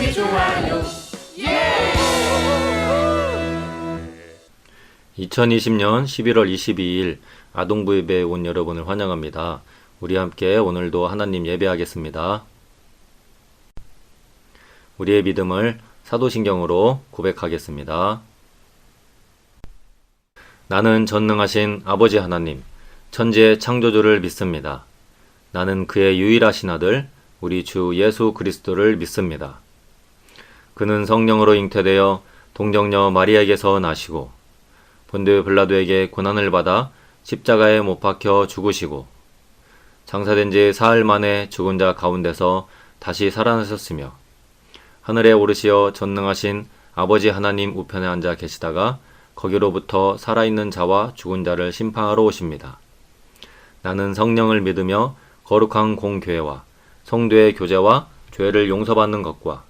구독하기 좋아요. 2020년 11월 22일 아동부 예배에 온 여러분을 환영합니다. 우리 함께 오늘도 하나님 예배하겠습니다. 우리의 믿음을 사도신경으로 고백하겠습니다. 나는 전능하신 아버지 하나님, 천지의 창조주를 믿습니다. 나는 그의 유일하신 아들, 우리 주 예수 그리스도를 믿습니다. 그는 성령으로 잉태되어 동정녀 마리아에게서 나시고 본디오 빌라도에게 고난을 받아 십자가에 못 박혀 죽으시고 장사된 지 사흘 만에 죽은 자 가운데서 다시 살아나셨으며 하늘에 오르시어 전능하신 아버지 하나님 우편에 앉아 계시다가 거기로부터 살아있는 자와 죽은 자를 심판하러 오십니다. 나는 성령을 믿으며 거룩한 공교회와 성도의 교제와 죄를 용서받는 것과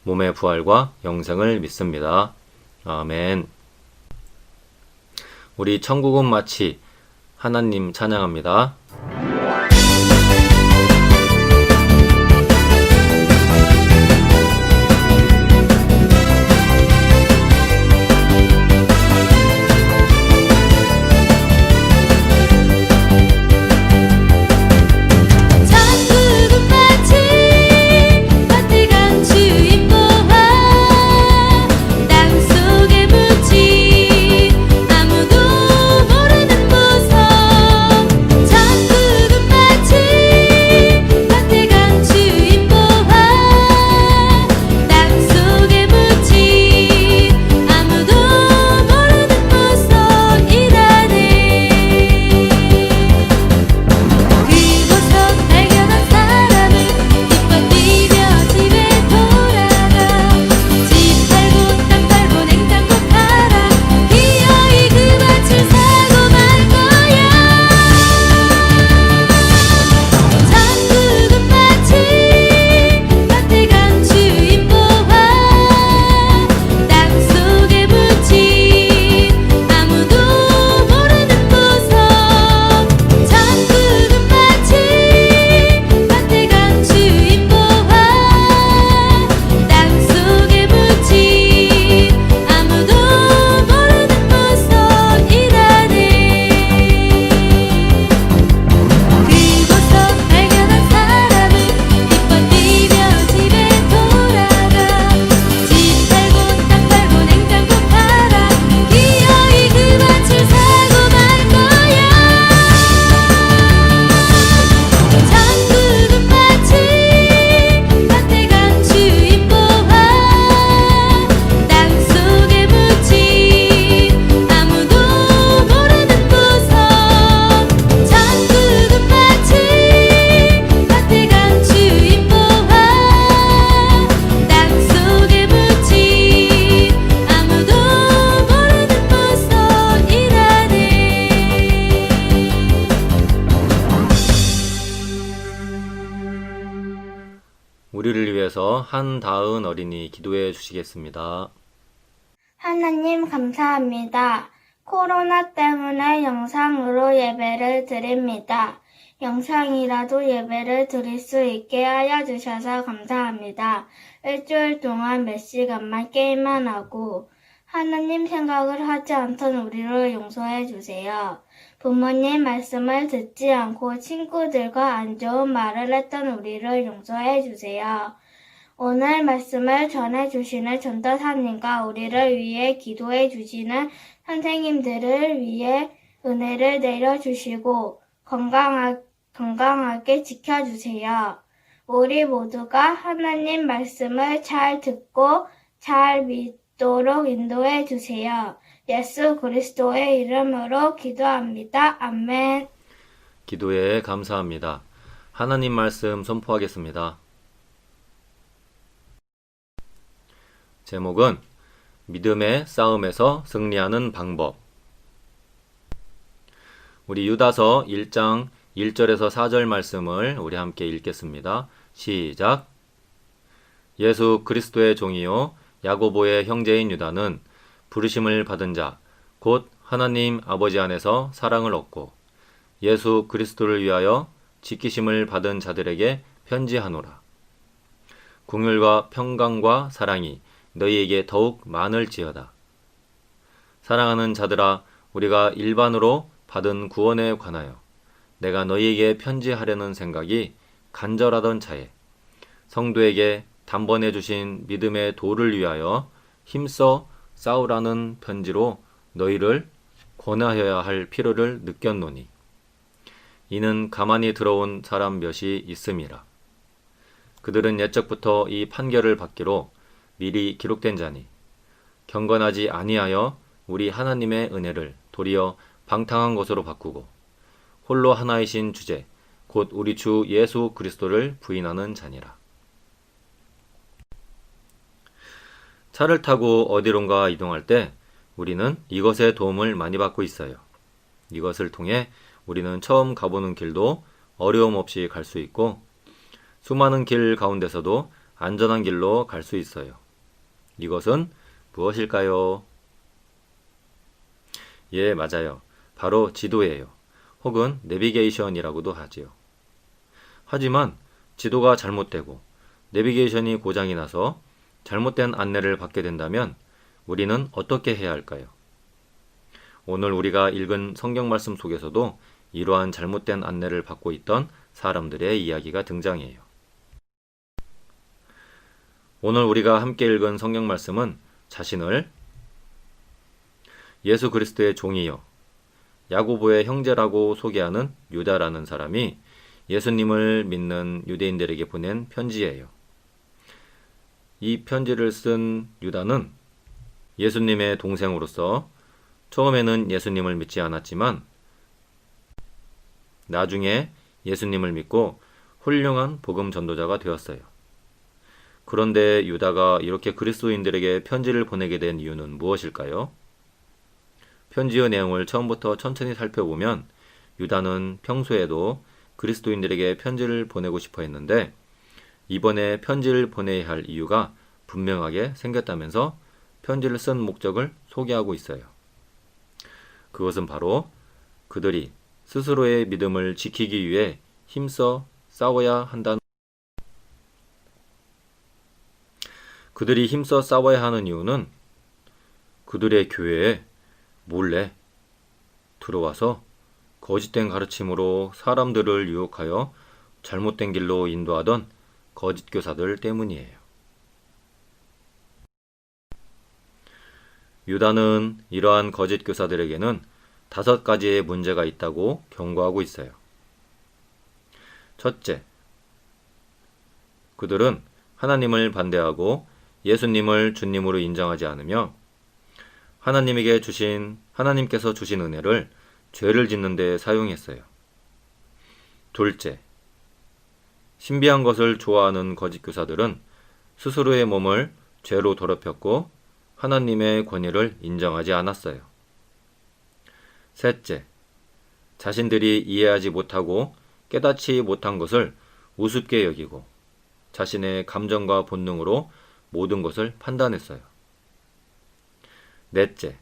몸의 부활과 영생을 믿습니다. 아멘. 우리 천국은 마치 하나님 찬양합니다. 우리를 위해서 한다은 어린이 기도해 주시겠습니다. 하나님 감사합니다. 코로나 때문에 영상으로 예배를 드립니다. 영상이라도 예배를 드릴 수 있게 하여 주셔서 감사합니다. 일주일 동안 몇 시간만 게임만 하고 하나님 생각을 하지 않던 우리를 용서해 주세요. 부모님 말씀을 듣지 않고 친구들과 안 좋은 말을 했던 우리를 용서해 주세요. 오늘 말씀을 전해주시는 전도사님과 우리를 위해 기도해 주시는 선생님들을 위해 은혜를 내려주시고 건강하게 지켜주세요. 우리 모두가 하나님 말씀을 잘 듣고 잘 믿도록 인도해 주세요. 예수 그리스도의 이름으로 기도합니다. 아멘. 기도에 감사합니다. 하나님 말씀 선포하겠습니다. 제목은 믿음의 싸움에서 승리하는 방법. 우리 유다서 1장 1절에서 4절 말씀을 우리 함께 읽겠습니다. 시작. 예수 그리스도의 종이요 야고보의 형제인 유다는 부르심을 받은 자, 곧 하나님 아버지 안에서 사랑을 얻고 예수 그리스도를 위하여 지키심을 받은 자들에게 편지하노라. 긍휼과 평강과 사랑이 너희에게 더욱 많을지어다. 사랑하는 자들아, 우리가 일반으로 받은 구원에 관하여 내가 너희에게 편지하려는 생각이 간절하던 차에 성도에게 단번에 주신 믿음의 도를 위하여 힘써 싸우라는 편지로 너희를 권하여야 할 필요를 느꼈노니 이는 가만히 들어온 사람 몇이 있음이라. 그들은 옛적부터 이 판결을 받기로 미리 기록된 자니 경건하지 아니하여 우리 하나님의 은혜를 도리어 방탕한 것으로 바꾸고 홀로 하나이신 주제 곧 우리 주 예수 그리스도를 부인하는 자니라. 차를 타고 어디론가 이동할 때 우리는 이것의 도움을 많이 받고 있어요. 이것을 통해 우리는 처음 가보는 길도 어려움 없이 갈 수 있고 수많은 길 가운데서도 안전한 길로 갈 수 있어요. 이것은 무엇일까요? 예, 맞아요. 바로 지도예요. 혹은 내비게이션이라고도 하지요. 하지만 지도가 잘못되고 내비게이션이 고장이 나서 잘못된 안내를 받게 된다면 우리는 어떻게 해야 할까요? 오늘 우리가 읽은 성경 말씀 속에서도 이러한 잘못된 안내를 받고 있던 사람들의 이야기가 등장해요. 오늘 우리가 함께 읽은 성경 말씀은 자신을 예수 그리스도의 종이요 야고보의 형제라고 소개하는 유다라는 사람이 예수님을 믿는 유대인들에게 보낸 편지예요. 이 편지를 쓴 유다는 예수님의 동생으로서 처음에는 예수님을 믿지 않았지만 나중에 예수님을 믿고 훌륭한 복음 전도자가 되었어요. 그런데 유다가 이렇게 그리스도인들에게 편지를 보내게 된 이유는 무엇일까요? 편지의 내용을 처음부터 천천히 살펴보면 유다는 평소에도 그리스도인들에게 편지를 보내고 싶어 했는데 이번에 편지를 보내야 할 이유가 분명하게 생겼다면서 편지를 쓴 목적을 소개하고 있어요. 그것은 바로 그들이 스스로의 믿음을 지키기 위해 힘써 싸워야 한다는 그들이 힘써 싸워야 하는 이유는 그들의 교회에 몰래 들어와서 거짓된 가르침으로 사람들을 유혹하여 잘못된 길로 인도하던 거짓 교사들 때문이에요. 유다는 이러한 거짓 교사들에게는 5가지의 문제가 있다고 경고하고 있어요. 첫째, 그들은 하나님을 반대하고 예수님을 주님으로 인정하지 않으며 하나님께서 주신 은혜를 죄를 짓는 데 사용했어요. 둘째, 신비한 것을 좋아하는 거짓 교사들은 스스로의 몸을 죄로 더럽혔고 하나님의 권위를 인정하지 않았어요. 셋째, 자신들이 이해하지 못하고 깨닫지 못한 것을 우습게 여기고 자신의 감정과 본능으로 모든 것을 판단했어요. 넷째,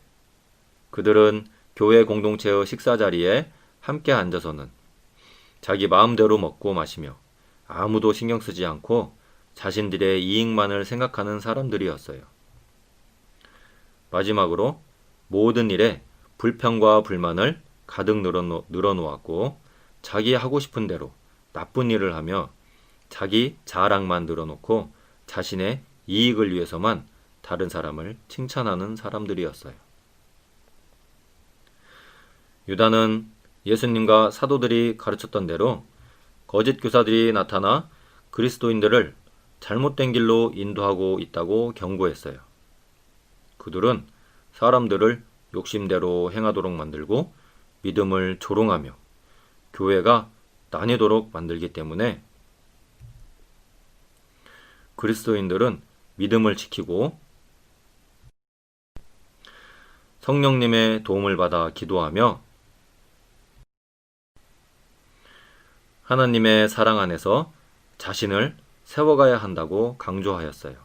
그들은 교회 공동체의 식사 자리에 함께 앉아서는 자기 마음대로 먹고 마시며 아무도 신경 쓰지 않고 자신들의 이익만을 생각하는 사람들이었어요. 마지막으로 모든 일에 불평과 불만을 가득 늘어놓았고 자기 하고 싶은 대로 나쁜 일을 하며 자기 자랑만 늘어놓고 자신의 이익을 위해서만 다른 사람을 칭찬하는 사람들이었어요. 유다는 예수님과 사도들이 가르쳤던 대로 거짓 교사들이 나타나 그리스도인들을 잘못된 길로 인도하고 있다고 경고했어요. 그들은 사람들을 욕심대로 행하도록 만들고 믿음을 조롱하며 교회가 나뉘도록 만들기 때문에 그리스도인들은 믿음을 지키고 성령님의 도움을 받아 기도하며 하나님의 사랑 안에서 자신을 세워가야 한다고 강조하였어요.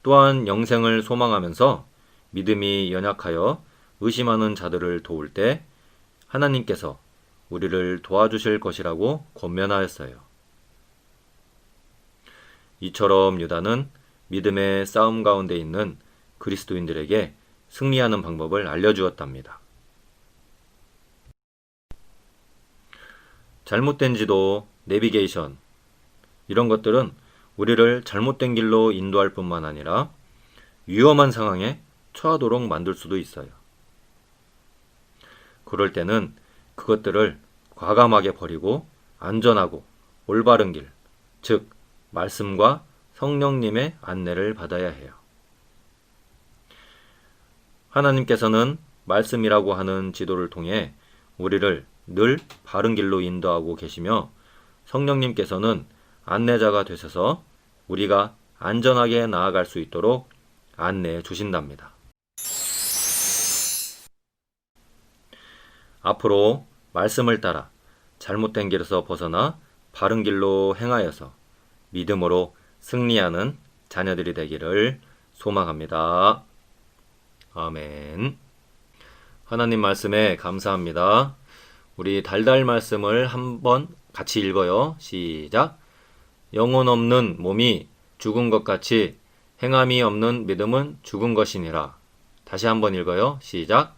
또한 영생을 소망하면서 믿음이 연약하여 의심하는 자들을 도울 때 하나님께서 우리를 도와주실 것이라고 권면하였어요. 이처럼 유다는 믿음의 싸움 가운데 있는 그리스도인들에게 승리하는 방법을 알려주었답니다. 잘못된 지도, 내비게이션, 이런 것들은 우리를 잘못된 길로 인도할 뿐만 아니라 위험한 상황에 처하도록 만들 수도 있어요. 그럴 때는 그것들을 과감하게 버리고 안전하고 올바른 길, 즉 말씀과 성령님의 안내를 받아야 해요. 하나님께서는 말씀이라고 하는 지도를 통해 우리를 늘 바른 길로 인도하고 계시며, 성령님께서는 안내자가 되셔서 우리가 안전하게 나아갈 수 있도록 안내해 주신답니다. 앞으로 말씀을 따라 잘못된 길에서 벗어나 바른 길로 행하여서 믿음으로 승리하는 자녀들이 되기를 소망합니다. 아멘. 하나님 말씀에 감사합니다. 우리 달달 말씀을 한번 같이 읽어요. 시작. 영혼 없는 몸이 죽은 것 같이 행함이 없는 믿음은 죽은 것이니라. 다시 한번 읽어요. 시작.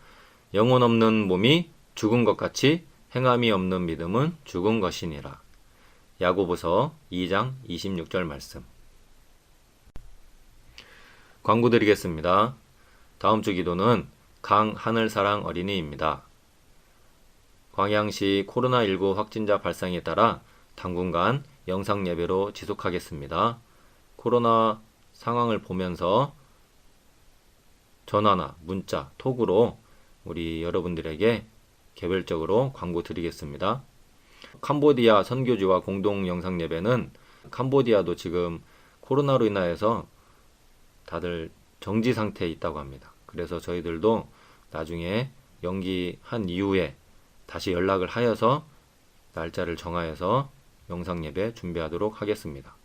영혼 없는 몸이 죽은 것 같이 행함이 없는 믿음은 죽은 것이니라. 야고보서 2장 26절 말씀. 광고 드리겠습니다. 다음 주 기도는 강하늘사랑 어린이입니다. 광양시 코로나19 확진자 발생에 따라 당분간 영상 예배로 지속하겠습니다. 코로나 상황을 보면서 전화나 문자, 톡으로 우리 여러분들에게 개별적으로 광고 드리겠습니다. 캄보디아 선교지와 공동 영상 예배는 캄보디아도 지금 코로나로 인하여서 다들 정지 상태에 있다고 합니다. 그래서 저희들도 나중에 연기한 이후에 다시 연락을 하여서 날짜를 정하여서 영상 예배 준비하도록 하겠습니다.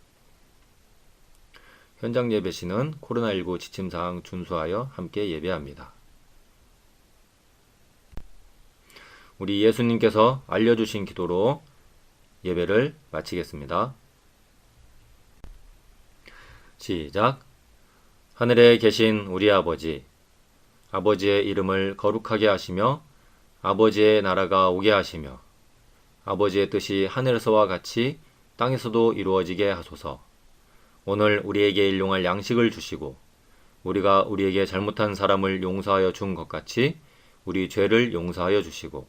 현장 예배 시는 코로나19 지침사항 준수하여 함께 예배합니다. 우리 예수님께서 알려주신 기도로 예배를 마치겠습니다. 시작. 하늘에 계신 우리 아버지, 아버지의 이름을 거룩하게 하시며 아버지의 나라가 오게 하시며 아버지의 뜻이 하늘에서와 같이 땅에서도 이루어지게 하소서. 오늘 우리에게 일용할 양식을 주시고 우리가 우리에게 잘못한 사람을 용서하여 준 것 같이 우리 죄를 용서하여 주시고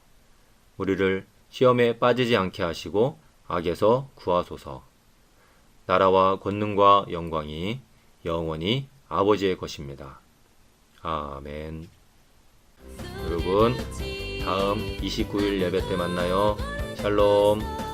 우리를 시험에 빠지지 않게 하시고 악에서 구하소서. 나라와 권능과 영광이 영원히 아버지의 것입니다. 아멘. 여러분, 다음 29일 예배 때 만나요. 샬롬.